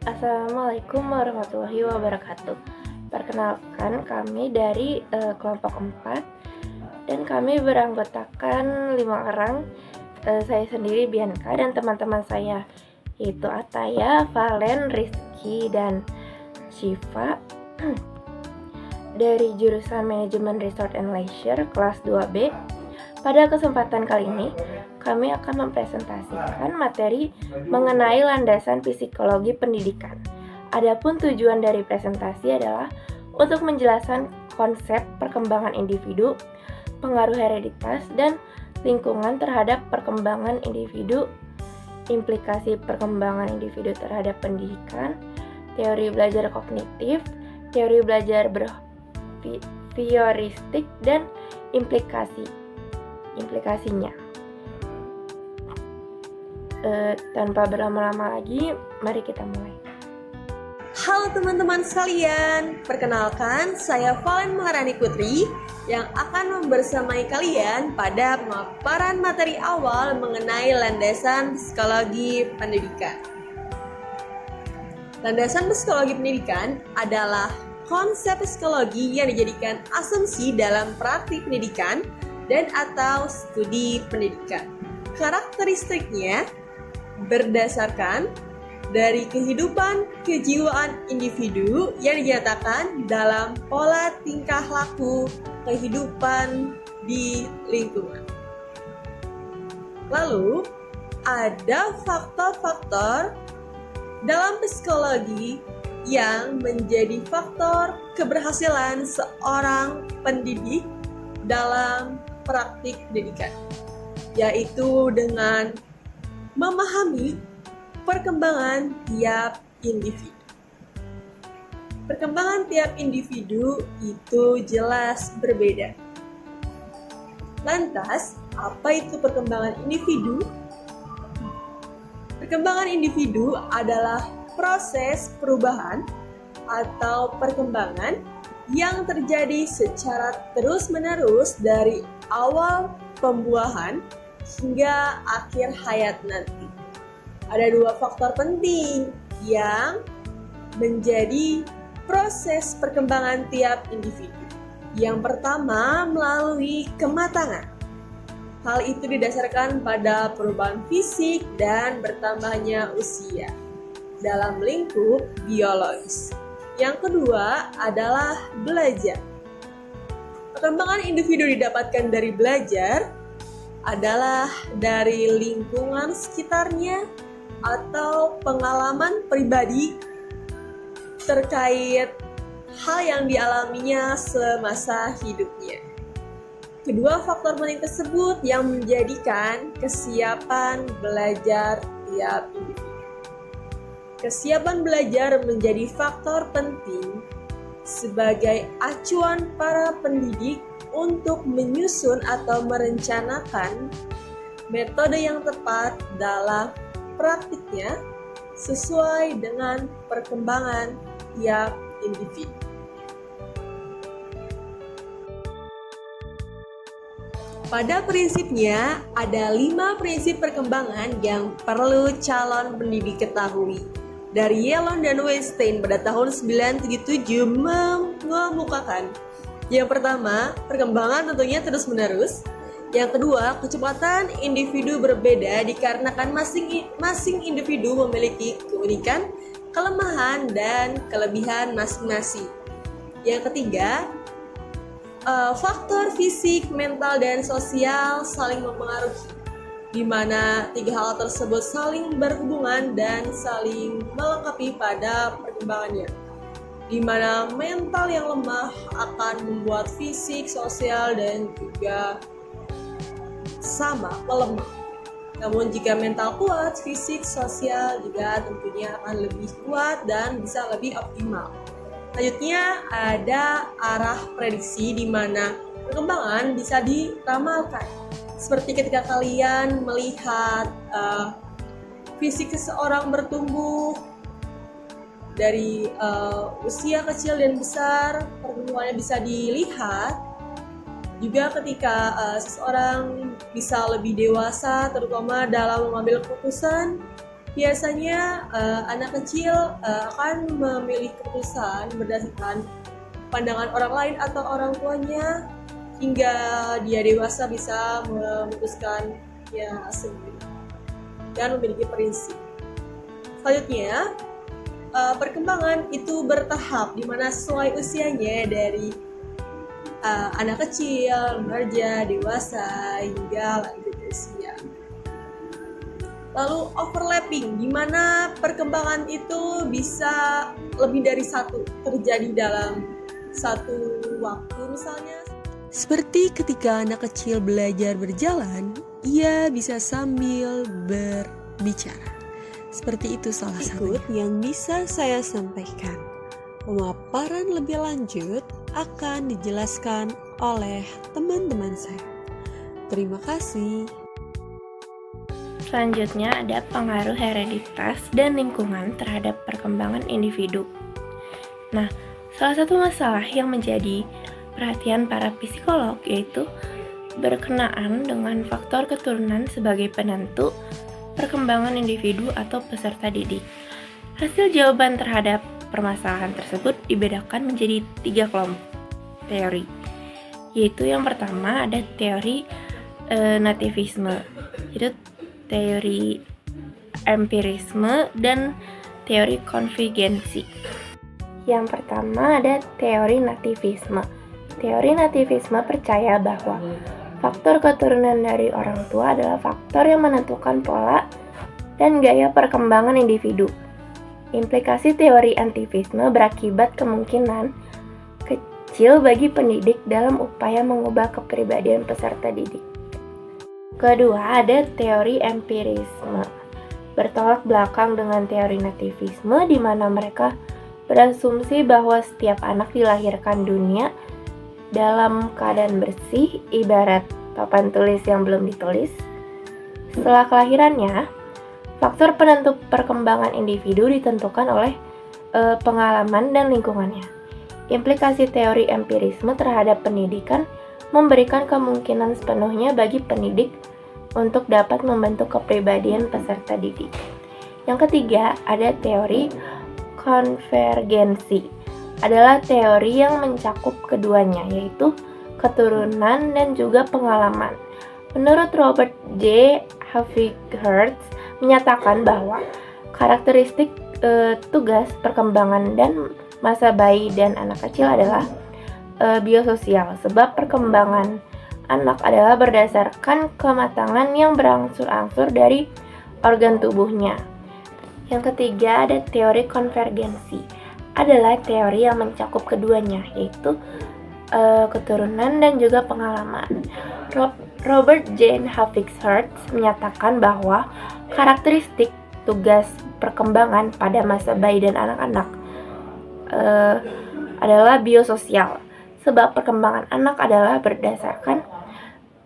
Assalamualaikum warahmatullahi wabarakatuh. Perkenalkan kami dari kelompok 4 dan kami beranggotakan 5 orang. Saya sendiri Bianca dan teman-teman saya yaitu Ataya, Valen, Rizky, dan Shiva dari jurusan Manajemen Resort and Leisure kelas 2B. Pada kesempatan kali ini, kami akan mempresentasikan materi mengenai landasan psikologi pendidikan. Adapun tujuan dari presentasi adalah untuk menjelaskan konsep perkembangan individu, pengaruh hereditas, dan lingkungan terhadap perkembangan individu, implikasi perkembangan individu terhadap pendidikan, teori belajar kognitif, teori belajar behavioristik, dan implikasinya. Tanpa berlama-lama lagi, mari kita mulai. Halo teman-teman sekalian, perkenalkan saya Valen Maharani Putri yang akan membersamai kalian pada pemaparan materi awal mengenai landasan psikologi pendidikan. Landasan psikologi pendidikan adalah konsep psikologi yang dijadikan asumsi dalam praktik pendidikan dan atau studi pendidikan. Karakteristiknya berdasarkan dari kehidupan kejiwaan individu yang dinyatakan dalam pola tingkah laku kehidupan di lingkungan. Lalu, ada faktor-faktor dalam psikologi yang menjadi faktor keberhasilan seorang pendidik dalam praktik pendidikan, yaitu dengan memahami perkembangan tiap individu. Perkembangan tiap individu itu jelas berbeda. Lantas, apa itu perkembangan individu? Perkembangan individu adalah proses perubahan atau perkembangan yang terjadi secara terus-menerus dari awal pembuahan hingga akhir hayat nanti. Ada dua faktor penting yang menjadi proses perkembangan tiap individu. Yang pertama, melalui kematangan. Hal itu didasarkan pada perubahan fisik dan bertambahnya usia dalam lingkup biologis. Yang kedua adalah belajar. Perkembangan individu didapatkan dari belajar adalah dari lingkungan sekitarnya atau pengalaman pribadi terkait hal yang dialaminya semasa hidupnya. Kedua faktor penting tersebut yang menjadikan kesiapan belajar tiap individu. Kesiapan belajar menjadi faktor penting sebagai acuan para pendidik untuk menyusun atau merencanakan metode yang tepat dalam praktiknya sesuai dengan perkembangan tiap individu. Pada prinsipnya, ada 5 prinsip perkembangan yang perlu calon pendidik ketahui. Dari Yellon dan Weinstein pada tahun 1977 mengemukakan. Yang pertama, perkembangan tentunya terus-menerus. Yang kedua, kecepatan individu berbeda dikarenakan masing-masing individu memiliki keunikan, kelemahan, dan kelebihan masing-masing. Yang ketiga, faktor fisik, mental, dan sosial saling mempengaruhi, di mana 3 hal tersebut saling berhubungan dan saling melengkapi pada perkembangannya, di mana mental yang lemah akan membuat fisik, sosial, dan juga sama melemah. Namun jika mental kuat, fisik, sosial juga tentunya akan lebih kuat dan bisa lebih optimal. Selanjutnya ada arah prediksi di mana perkembangan bisa diramalkan. Seperti ketika kalian melihat fisik seseorang bertumbuh dari usia kecil dan besar, pertumbuhannya bisa dilihat. Juga ketika seseorang bisa lebih dewasa, terutama dalam mengambil keputusan, Biasanya anak kecil akan memilih keputusan berdasarkan pandangan orang lain atau orang tuanya hingga dia dewasa bisa memutuskan ya sendiri dan memiliki prinsip. Selanjutnya, perkembangan itu bertahap di mana sesuai usianya dari anak kecil, remaja, dewasa hingga lanjut usia. Lalu overlapping, di mana perkembangan itu bisa lebih dari satu terjadi dalam satu waktu misalnya. Seperti ketika anak kecil belajar berjalan, ia bisa sambil berbicara. Seperti itu salah satu yang bisa saya sampaikan. Pemaparan lebih lanjut akan dijelaskan oleh teman-teman saya. Terima kasih. Selanjutnya ada pengaruh hereditas dan lingkungan terhadap perkembangan individu. Nah, salah satu masalah yang menjadi perhatian para psikolog yaitu berkenaan dengan faktor keturunan sebagai penentu perkembangan individu atau peserta didik. Hasil jawaban terhadap permasalahan tersebut dibedakan menjadi 3 kelompok teori, yaitu yang pertama ada teori nativisme, yaitu teori empirisme dan teori konvergensi. Yang pertama ada teori nativisme. Teori nativisme percaya bahwa faktor keturunan dari orang tua adalah faktor yang menentukan pola dan gaya perkembangan individu. Implikasi teori antivisme berakibat kemungkinan kecil bagi pendidik dalam upaya mengubah kepribadian peserta didik. Kedua, ada teori empirisme. Bertolak belakang dengan teori nativisme di mana mereka berasumsi bahwa setiap anak dilahirkan dunia dalam keadaan bersih, ibarat papan tulis yang belum ditulis. Setelah kelahirannya, faktor penentu perkembangan individu ditentukan oleh pengalaman dan lingkungannya. Implikasi teori empirisme terhadap pendidikan memberikan kemungkinan sepenuhnya bagi pendidik untuk dapat membentuk kepribadian peserta didik. Yang ketiga, ada teori konvergensi. Adalah teori yang mencakup keduanya, yaitu keturunan dan juga pengalaman. Menurut Robert J. Havighurst menyatakan bahwa karakteristik tugas perkembangan dan masa bayi dan anak kecil adalah biososial, sebab perkembangan anak adalah berdasarkan kematangan yang berangsur-angsur dari organ tubuhnya. Yang ketiga ada teori konvergensi. Adalah teori yang mencakup keduanya, yaitu keturunan dan juga pengalaman. Robert J. Havighurst menyatakan bahwa karakteristik tugas perkembangan pada masa bayi dan anak-anak adalah biososial, sebab perkembangan anak adalah berdasarkan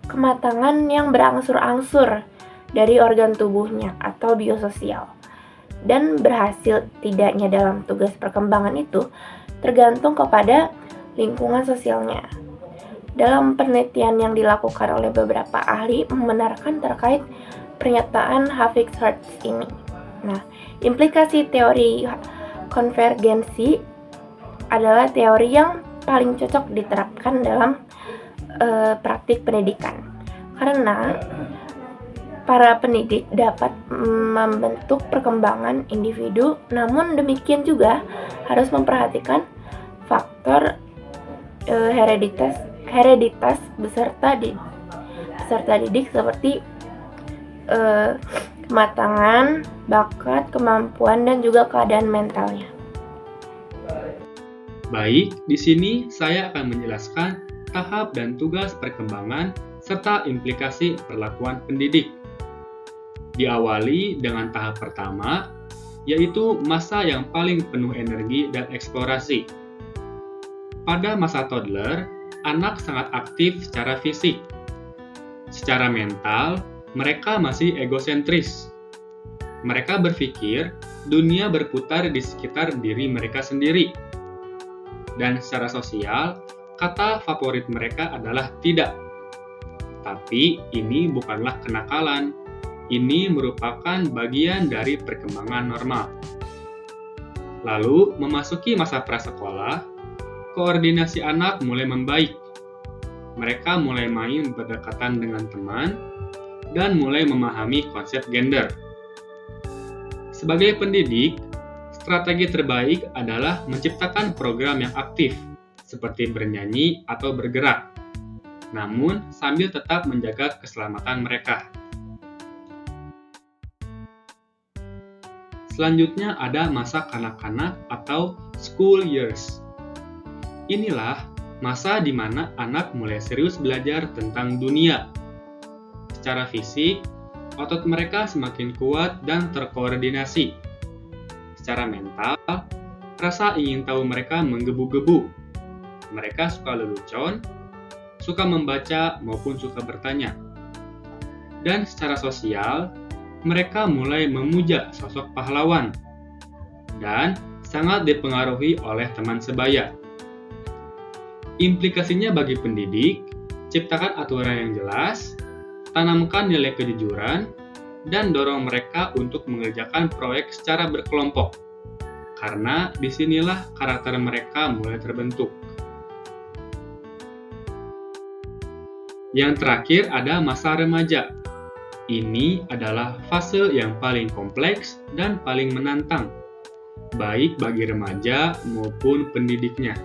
kematangan yang berangsur-angsur dari organ tubuhnya atau biososial. Dan berhasil tidaknya dalam tugas perkembangan itu tergantung kepada lingkungan sosialnya. Dalam penelitian yang dilakukan oleh beberapa ahli membenarkan terkait pernyataan Havighurst ini. Nah, implikasi teori konvergensi adalah teori yang paling cocok diterapkan dalam praktik pendidikan, karena para pendidik dapat membentuk perkembangan individu, namun demikian juga harus memperhatikan faktor hereditas beserta didik seperti kematangan, bakat, kemampuan, dan juga keadaan mentalnya. Baik, di sini saya akan menjelaskan tahap dan tugas perkembangan serta implikasi perlakuan pendidik. Diawali dengan tahap pertama, yaitu masa yang paling penuh energi dan eksplorasi. Pada masa toddler, anak sangat aktif secara fisik. Secara mental, mereka masih egosentris. Mereka berpikir dunia berputar di sekitar diri mereka sendiri. Dan secara sosial, kata favorit mereka adalah tidak. Tapi ini bukanlah kenakalan. Ini merupakan bagian dari perkembangan normal. Lalu, memasuki masa prasekolah, koordinasi anak mulai membaik. Mereka mulai main berdekatan dengan teman dan mulai memahami konsep gender. Sebagai pendidik, strategi terbaik adalah menciptakan program yang aktif, seperti bernyanyi atau bergerak, namun sambil tetap menjaga keselamatan mereka. Selanjutnya ada masa kanak-kanak atau school years. Inilah masa di mana anak mulai serius belajar tentang dunia. Secara fisik, otot mereka semakin kuat dan terkoordinasi. Secara mental, rasa ingin tahu mereka menggebu-gebu. Mereka suka lelucon, suka membaca maupun suka bertanya. Dan secara sosial, mereka mulai memuja sosok pahlawan dan sangat dipengaruhi oleh teman sebaya. Implikasinya bagi pendidik, ciptakan aturan yang jelas, tanamkan nilai kejujuran, dan dorong mereka untuk mengerjakan proyek secara berkelompok, karena disinilah karakter mereka mulai terbentuk. Yang terakhir ada masa remaja. Ini adalah fase yang paling kompleks dan paling menantang, baik bagi remaja maupun pendidiknya.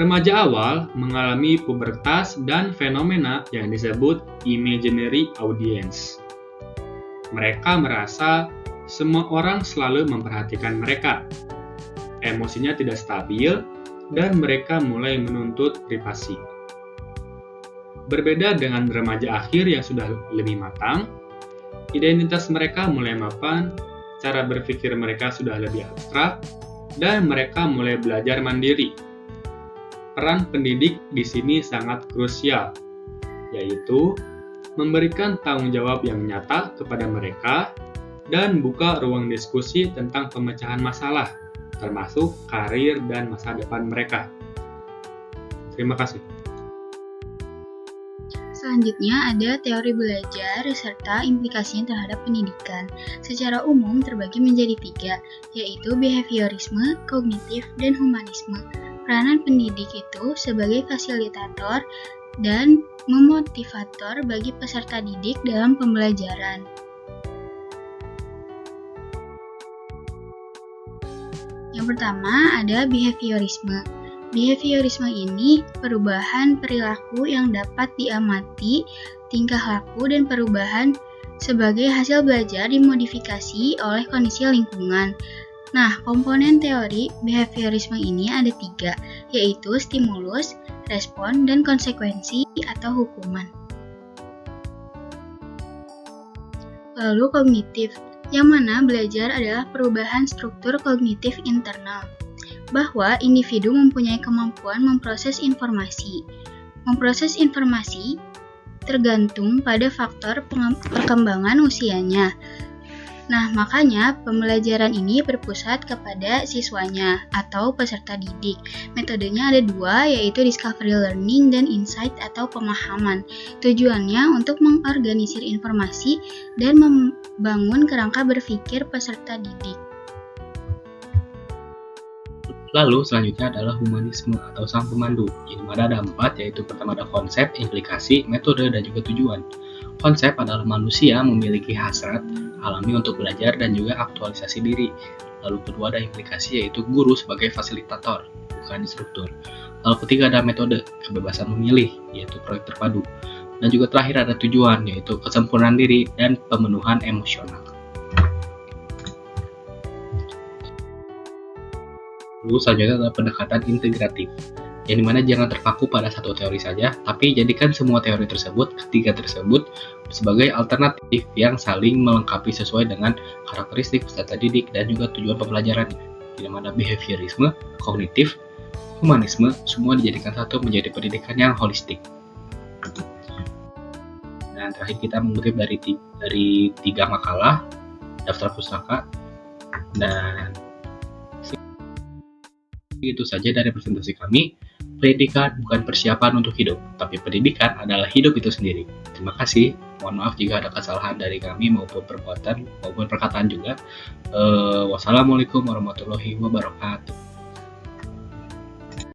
Remaja awal mengalami pubertas dan fenomena yang disebut imaginary audience. Mereka merasa semua orang selalu memperhatikan mereka. Emosinya tidak stabil, dan mereka mulai menuntut privasi. Berbeda dengan remaja akhir yang sudah lebih matang, identitas mereka mulai mapan, cara berpikir mereka sudah lebih abstrak, dan mereka mulai belajar mandiri. Peran pendidik di sini sangat krusial, yaitu memberikan tanggung jawab yang nyata kepada mereka dan buka ruang diskusi tentang pemecahan masalah, termasuk karir dan masa depan mereka. Terima kasih. Selanjutnya ada teori belajar serta implikasinya terhadap pendidikan. Secara umum terbagi menjadi 3, yaitu behaviorisme, kognitif, dan humanisme. Peranan pendidik itu sebagai fasilitator dan memotivator bagi peserta didik dalam pembelajaran. Yang pertama ada behaviorisme. Behaviorisme ini perubahan perilaku yang dapat diamati, tingkah laku, dan perubahan sebagai hasil belajar dimodifikasi oleh kondisi lingkungan. Nah, komponen teori behaviorisme ini ada 3, yaitu stimulus, respon, dan konsekuensi atau hukuman. Lalu kognitif, yang mana belajar adalah perubahan struktur kognitif internal, bahwa individu mempunyai kemampuan memproses informasi. Memproses informasi tergantung pada faktor perkembangan usianya. Nah, makanya pembelajaran ini berpusat kepada siswanya atau peserta didik. Metodenya ada 2, yaitu discovery learning dan insight atau pemahaman. Tujuannya untuk mengorganisir informasi dan membangun kerangka berpikir peserta didik. Lalu selanjutnya adalah humanisme atau sang pemandu, di mana ada 4, yaitu pertama ada konsep, implikasi, metode, dan juga tujuan. Konsep adalah manusia memiliki hasrat alami untuk belajar dan juga aktualisasi diri. Lalu kedua ada implikasi, yaitu guru sebagai fasilitator, bukan instruktur. Lalu ketiga ada metode, kebebasan memilih, yaitu proyek terpadu. Dan juga terakhir ada tujuan, yaitu kesempurnaan diri dan pemenuhan emosional. Lalu selanjutnya adalah pendekatan integratif, yang dimana jangan terpaku pada satu teori saja, tapi jadikan semua teori tersebut, ketiga tersebut, sebagai alternatif yang saling melengkapi sesuai dengan karakteristik peserta didik dan juga tujuan pembelajarannya. Di mana behaviorisme, kognitif, humanisme, semua dijadikan satu menjadi pendidikan yang holistik. Dan terakhir kita mengutip dari 3 makalah, daftar pustaka, dan itu saja dari presentasi kami. pendidikan bukan persiapan untuk hidup, tapi pendidikan adalah hidup itu sendiri. Terima kasih. Mohon maaf jika ada kesalahan dari kami maupun perbuatan maupun perkataan juga. Wassalamualaikum warahmatullahi wabarakatuh.